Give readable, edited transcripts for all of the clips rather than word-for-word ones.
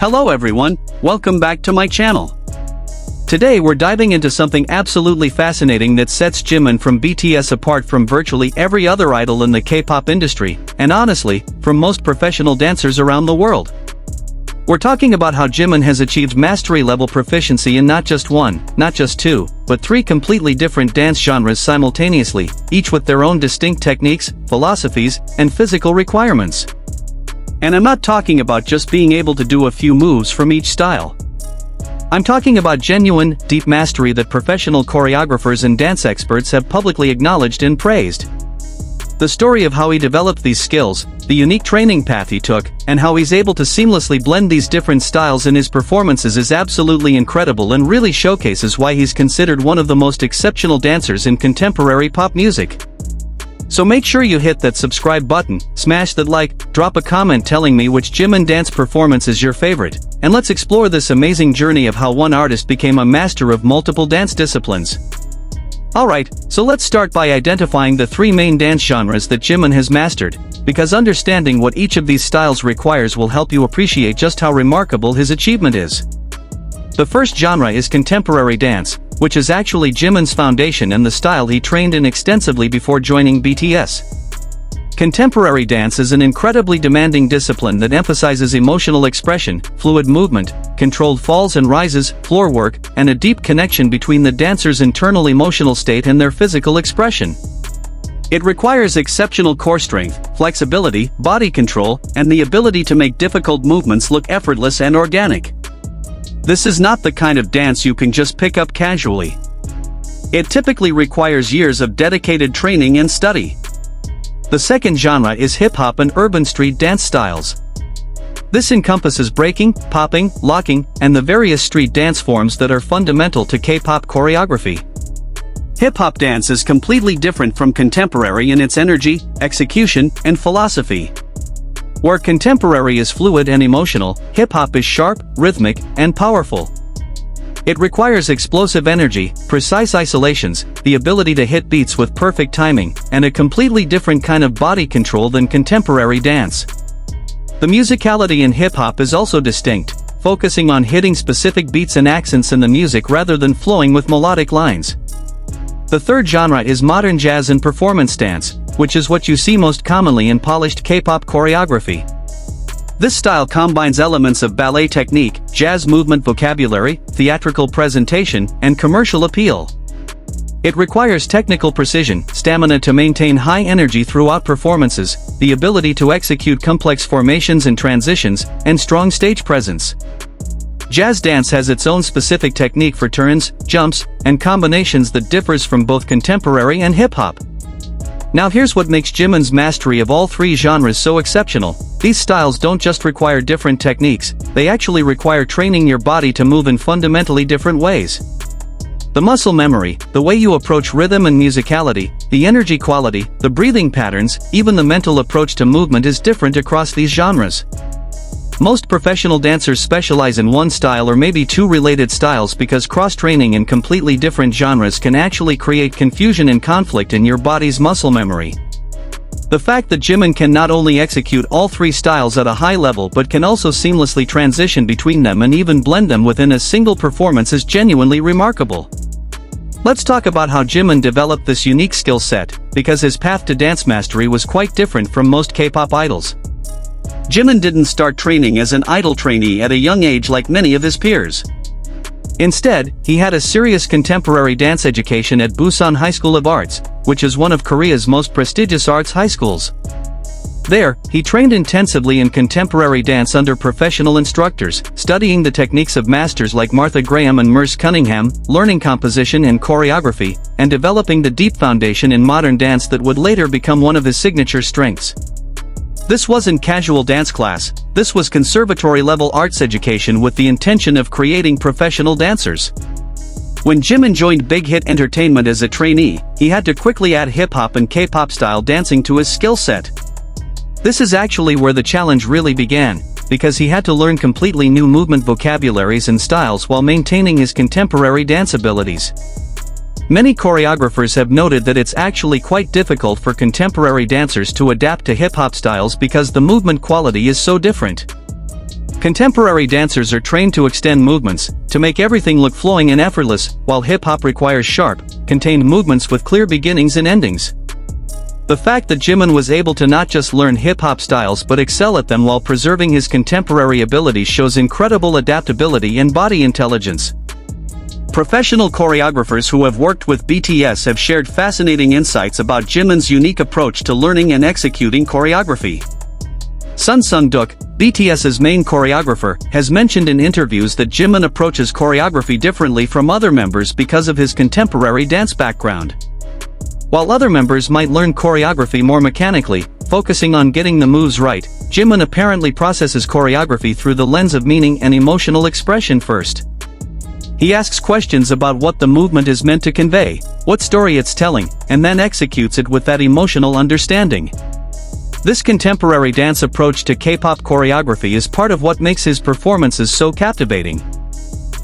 Hello everyone, welcome back to my channel. Today we're diving into something absolutely fascinating that sets Jimin from BTS apart from virtually every other idol in the K-pop industry, and honestly, from most professional dancers around the world. We're talking about how Jimin has achieved mastery-level proficiency in not just one, not just two, but three completely different dance genres simultaneously, each with their own distinct techniques, philosophies, and physical requirements. And I'm not talking about just being able to do a few moves from each style. I'm talking about genuine, deep mastery that professional choreographers and dance experts have publicly acknowledged and praised. The story of how he developed these skills, the unique training path he took, and how he's able to seamlessly blend these different styles in his performances is absolutely incredible and really showcases why he's considered one of the most exceptional dancers in contemporary pop music. So make sure you hit that subscribe button, smash that like, drop a comment telling me which JiminDance performance is your favorite, and let's explore this amazing journey of how one artist became a master of multiple dance disciplines. Alright, so let's start by identifying the three main dance genres that Jimin has mastered, because understanding what each of these styles requires will help you appreciate just how remarkable his achievement is. The first genre is contemporary dance, which is actually Jimin's foundation and the style he trained in extensively before joining BTS. Contemporary dance is an incredibly demanding discipline that emphasizes emotional expression, fluid movement, controlled falls and rises, floor work, and a deep connection between the dancer's internal emotional state and their physical expression. It requires exceptional core strength, flexibility, body control, and the ability to make difficult movements look effortless and organic. This is not the kind of dance you can just pick up casually. It typically requires years of dedicated training and study. The second genre is hip-hop and urban street dance styles. This encompasses breaking, popping, locking, and the various street dance forms that are fundamental to K-pop choreography. Hip-hop dance is completely different from contemporary in its energy, execution, and philosophy. Where contemporary is fluid and emotional, hip-hop is sharp, rhythmic, and powerful. It requires explosive energy, precise isolations, the ability to hit beats with perfect timing, and a completely different kind of body control than contemporary dance. The musicality in hip-hop is also distinct, focusing on hitting specific beats and accents in the music rather than flowing with melodic lines. The third genre is modern jazz and performance dance, which is what you see most commonly in polished K-pop choreography. This style combines elements of ballet technique, jazz movement vocabulary, theatrical presentation, and commercial appeal. It requires technical precision, stamina to maintain high energy throughout performances, the ability to execute complex formations and transitions, and strong stage presence. Jazz dance has its own specific technique for turns, jumps, and combinations that differs from both contemporary and hip-hop. Now here's what makes Jimin's mastery of all three genres so exceptional. These styles don't just require different techniques, they actually require training your body to move in fundamentally different ways. The muscle memory, the way you approach rhythm and musicality, the energy quality, the breathing patterns, even the mental approach to movement is different across these genres. Most professional dancers specialize in one style or maybe two related styles because cross-training in completely different genres can actually create confusion and conflict in your body's muscle memory. The fact that Jimin can not only execute all three styles at a high level but can also seamlessly transition between them and even blend them within a single performance is genuinely remarkable. Let's talk about how Jimin developed this unique skill set, because his path to dance mastery was quite different from most K-pop idols. Jimin didn't start training as an idol trainee at a young age like many of his peers. Instead, he had a serious contemporary dance education at Busan High School of Arts, which is one of Korea's most prestigious arts high schools. There, he trained intensively in contemporary dance under professional instructors, studying the techniques of masters like Martha Graham and Merce Cunningham, learning composition and choreography, and developing the deep foundation in modern dance that would later become one of his signature strengths. This wasn't casual dance class, this was conservatory-level arts education with the intention of creating professional dancers. When Jimin joined Big Hit Entertainment as a trainee, he had to quickly add hip-hop and K-pop style dancing to his skill set. This is actually where the challenge really began, because he had to learn completely new movement vocabularies and styles while maintaining his contemporary dance abilities. Many choreographers have noted that it's actually quite difficult for contemporary dancers to adapt to hip-hop styles because the movement quality is so different. Contemporary dancers are trained to extend movements, to make everything look flowing and effortless, while hip-hop requires sharp, contained movements with clear beginnings and endings. The fact that Jimin was able to not just learn hip-hop styles but excel at them while preserving his contemporary abilities shows incredible adaptability and body intelligence. Professional choreographers who have worked with BTS have shared fascinating insights about Jimin's unique approach to learning and executing choreography. Sun Sung-duk, BTS's main choreographer, has mentioned in interviews that Jimin approaches choreography differently from other members because of his contemporary dance background. While other members might learn choreography more mechanically, focusing on getting the moves right, Jimin apparently processes choreography through the lens of meaning and emotional expression first. He asks questions about what the movement is meant to convey, what story it's telling, and then executes it with that emotional understanding. This contemporary dance approach to K-pop choreography is part of what makes his performances so captivating.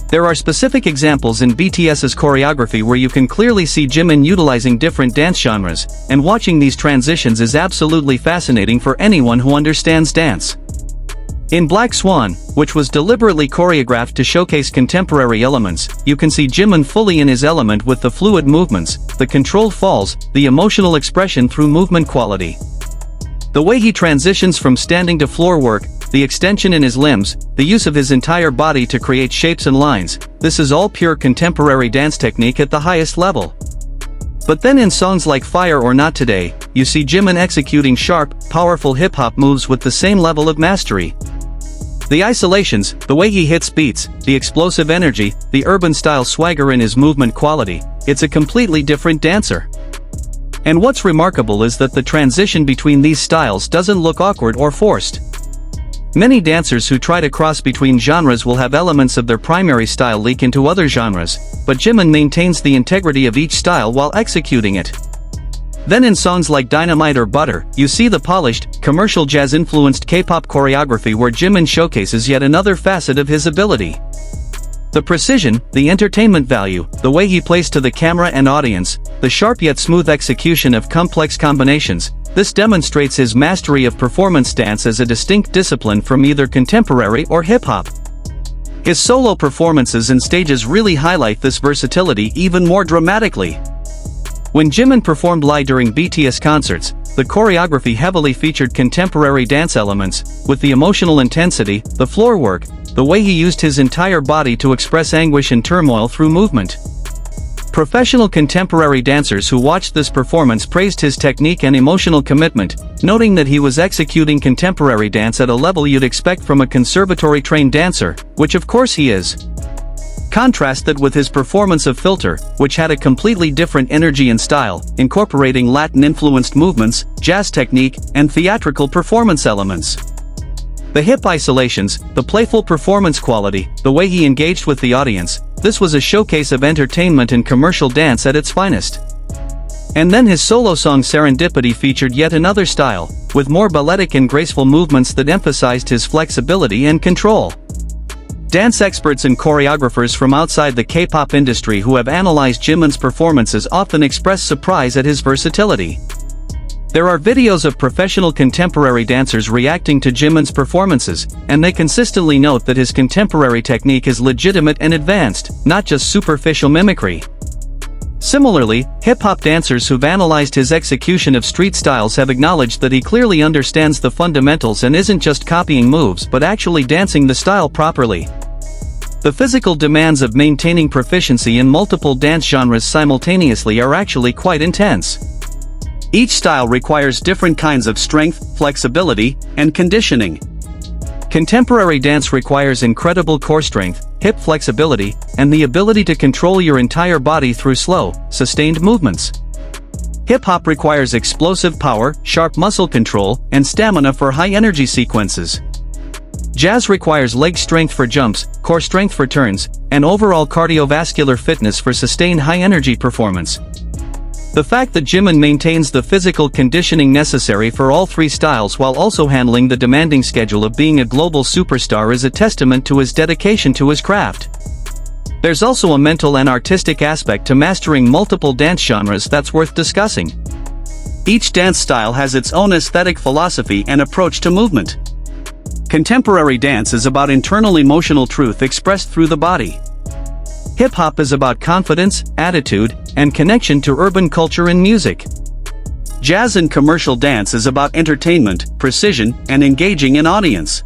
There are specific examples in BTS's choreography where you can clearly see Jimin utilizing different dance genres, and watching these transitions is absolutely fascinating for anyone who understands dance. In Black Swan, which was deliberately choreographed to showcase contemporary elements, you can see Jimin fully in his element with the fluid movements, the controlled falls, the emotional expression through movement quality. The way he transitions from standing to floor work, the extension in his limbs, the use of his entire body to create shapes and lines, this is all pure contemporary dance technique at the highest level. But then in songs like Fire or Not Today, you see Jimin executing sharp, powerful hip-hop moves with the same level of mastery. The isolations, the way he hits beats, the explosive energy, the urban-style swagger in his movement quality, it's a completely different dancer. And what's remarkable is that the transition between these styles doesn't look awkward or forced. Many dancers who try to cross between genres will have elements of their primary style leak into other genres, but Jimin maintains the integrity of each style while executing it. Then in songs like Dynamite or Butter, you see the polished, commercial jazz-influenced K-pop choreography where Jimin showcases yet another facet of his ability. The precision, the entertainment value, the way he plays to the camera and audience, the sharp yet smooth execution of complex combinations, this demonstrates his mastery of performance dance as a distinct discipline from either contemporary or hip-hop. His solo performances and stages really highlight this versatility even more dramatically. When Jimin performed live during BTS concerts, the choreography heavily featured contemporary dance elements, with the emotional intensity, the floor work, the way he used his entire body to express anguish and turmoil through movement. Professional contemporary dancers who watched this performance praised his technique and emotional commitment, noting that he was executing contemporary dance at a level you'd expect from a conservatory-trained dancer, which of course he is. Contrast that with his performance of Filter, which had a completely different energy and style, incorporating Latin-influenced movements, jazz technique, and theatrical performance elements. The hip isolations, the playful performance quality, the way he engaged with the audience, this was a showcase of entertainment and commercial dance at its finest. And then his solo song Serendipity featured yet another style, with more balletic and graceful movements that emphasized his flexibility and control. Dance experts and choreographers from outside the K-pop industry who have analyzed Jimin's performances often express surprise at his versatility. There are videos of professional contemporary dancers reacting to Jimin's performances, and they consistently note that his contemporary technique is legitimate and advanced, not just superficial mimicry. Similarly, hip-hop dancers who've analyzed his execution of street styles have acknowledged that he clearly understands the fundamentals and isn't just copying moves but actually dancing the style properly. The physical demands of maintaining proficiency in multiple dance genres simultaneously are actually quite intense. Each style requires different kinds of strength, flexibility, and conditioning. Contemporary dance requires incredible core strength, hip flexibility, and the ability to control your entire body through slow, sustained movements. Hip-hop requires explosive power, sharp muscle control, and stamina for high-energy sequences. Jazz requires leg strength for jumps, core strength for turns, and overall cardiovascular fitness for sustained high-energy performance. The fact that Jimin maintains the physical conditioning necessary for all three styles while also handling the demanding schedule of being a global superstar is a testament to his dedication to his craft. There's also a mental and artistic aspect to mastering multiple dance genres that's worth discussing. Each dance style has its own aesthetic philosophy and approach to movement. Contemporary dance is about internal emotional truth expressed through the body. Hip-hop is about confidence, attitude, and connection to urban culture and music. Jazz and commercial dance is about entertainment, precision, and engaging an audience.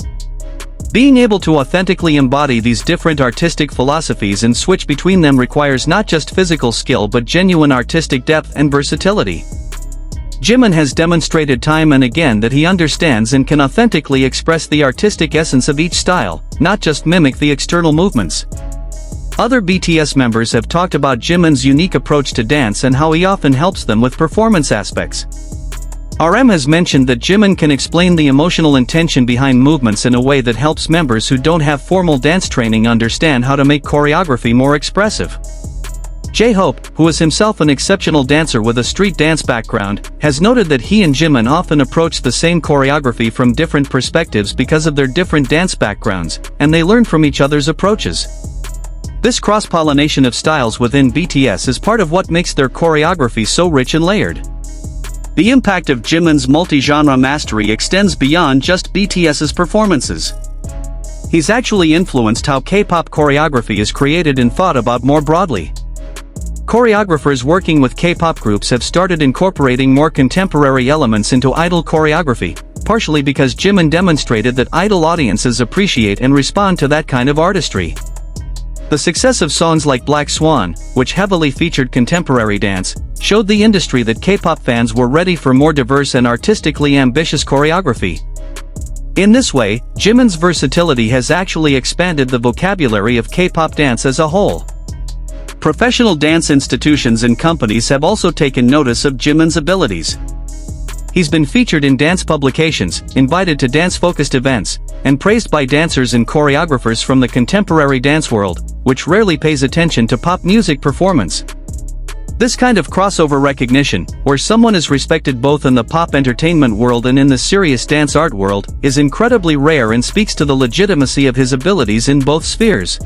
Being able to authentically embody these different artistic philosophies and switch between them requires not just physical skill but genuine artistic depth and versatility. Jimin has demonstrated time and again that he understands and can authentically express the artistic essence of each style, not just mimic the external movements. Other BTS members have talked about Jimin's unique approach to dance and how he often helps them with performance aspects. RM has mentioned that Jimin can explain the emotional intention behind movements in a way that helps members who don't have formal dance training understand how to make choreography more expressive. J-Hope, who is himself an exceptional dancer with a street dance background, has noted that he and Jimin often approach the same choreography from different perspectives because of their different dance backgrounds, and they learn from each other's approaches. This cross-pollination of styles within BTS is part of what makes their choreography so rich and layered. The impact of Jimin's multi-genre mastery extends beyond just BTS's performances. He's actually influenced how K-pop choreography is created and thought about more broadly. Choreographers working with K-pop groups have started incorporating more contemporary elements into idol choreography, partially because Jimin demonstrated that idol audiences appreciate and respond to that kind of artistry. The success of songs like Black Swan, which heavily featured contemporary dance, showed the industry that K-pop fans were ready for more diverse and artistically ambitious choreography. In this way, Jimin's versatility has actually expanded the vocabulary of K-pop dance as a whole. Professional dance institutions and companies have also taken notice of Jimin's abilities. He's been featured in dance publications, invited to dance-focused events, and praised by dancers and choreographers from the contemporary dance world, which rarely pays attention to pop music performance. This kind of crossover recognition, where someone is respected both in the pop entertainment world and in the serious dance art world, is incredibly rare and speaks to the legitimacy of his abilities in both spheres.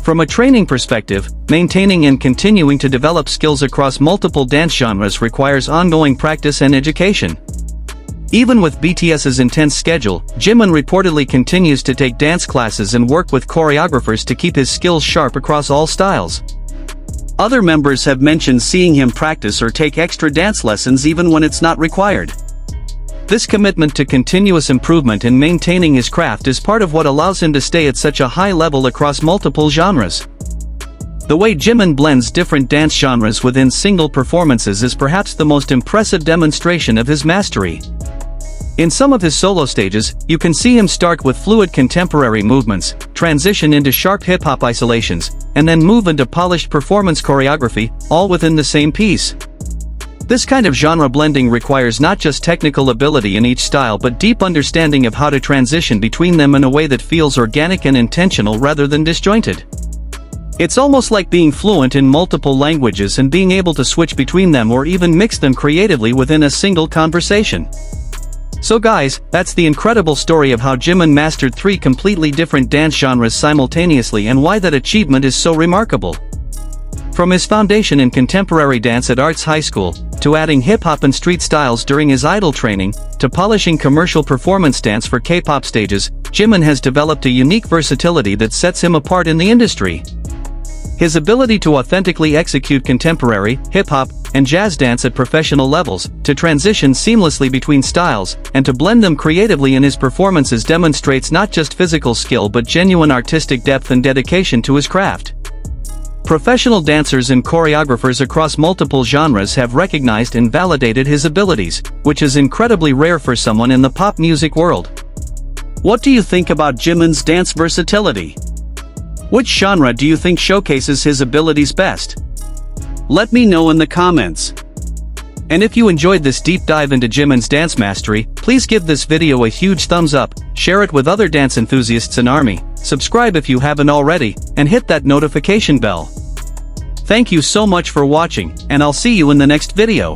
From a training perspective, maintaining and continuing to develop skills across multiple dance genres requires ongoing practice and education. Even with BTS's intense schedule, Jimin reportedly continues to take dance classes and work with choreographers to keep his skills sharp across all styles. Other members have mentioned seeing him practice or take extra dance lessons even when it's not required. This commitment to continuous improvement and maintaining his craft is part of what allows him to stay at such a high level across multiple genres. The way Jimin blends different dance genres within single performances is perhaps the most impressive demonstration of his mastery. In some of his solo stages, you can see him start with fluid contemporary movements, transition into sharp hip-hop isolations, and then move into polished performance choreography, all within the same piece. This kind of genre blending requires not just technical ability in each style but deep understanding of how to transition between them in a way that feels organic and intentional rather than disjointed. It's almost like being fluent in multiple languages and being able to switch between them or even mix them creatively within a single conversation. So guys, that's the incredible story of how Jimin mastered 3 completely different dance genres simultaneously and why that achievement is so remarkable. From his foundation in contemporary dance at Arts High School, to adding hip-hop and street styles during his idol training, to polishing commercial performance dance for K-pop stages, Jimin has developed a unique versatility that sets him apart in the industry. His ability to authentically execute contemporary, hip-hop, and jazz dance at professional levels, to transition seamlessly between styles, and to blend them creatively in his performances demonstrates not just physical skill but genuine artistic depth and dedication to his craft. Professional dancers and choreographers across multiple genres have recognized and validated his abilities, which is incredibly rare for someone in the pop music world. What do you think about Jimin's dance versatility? Which genre do you think showcases his abilities best? Let me know in the comments. And if you enjoyed this deep dive into Jimin's dance mastery, please give this video a huge thumbs up, share it with other dance enthusiasts in ARMY, subscribe if you haven't already, and hit that notification bell. Thank you so much for watching, and I'll see you in the next video.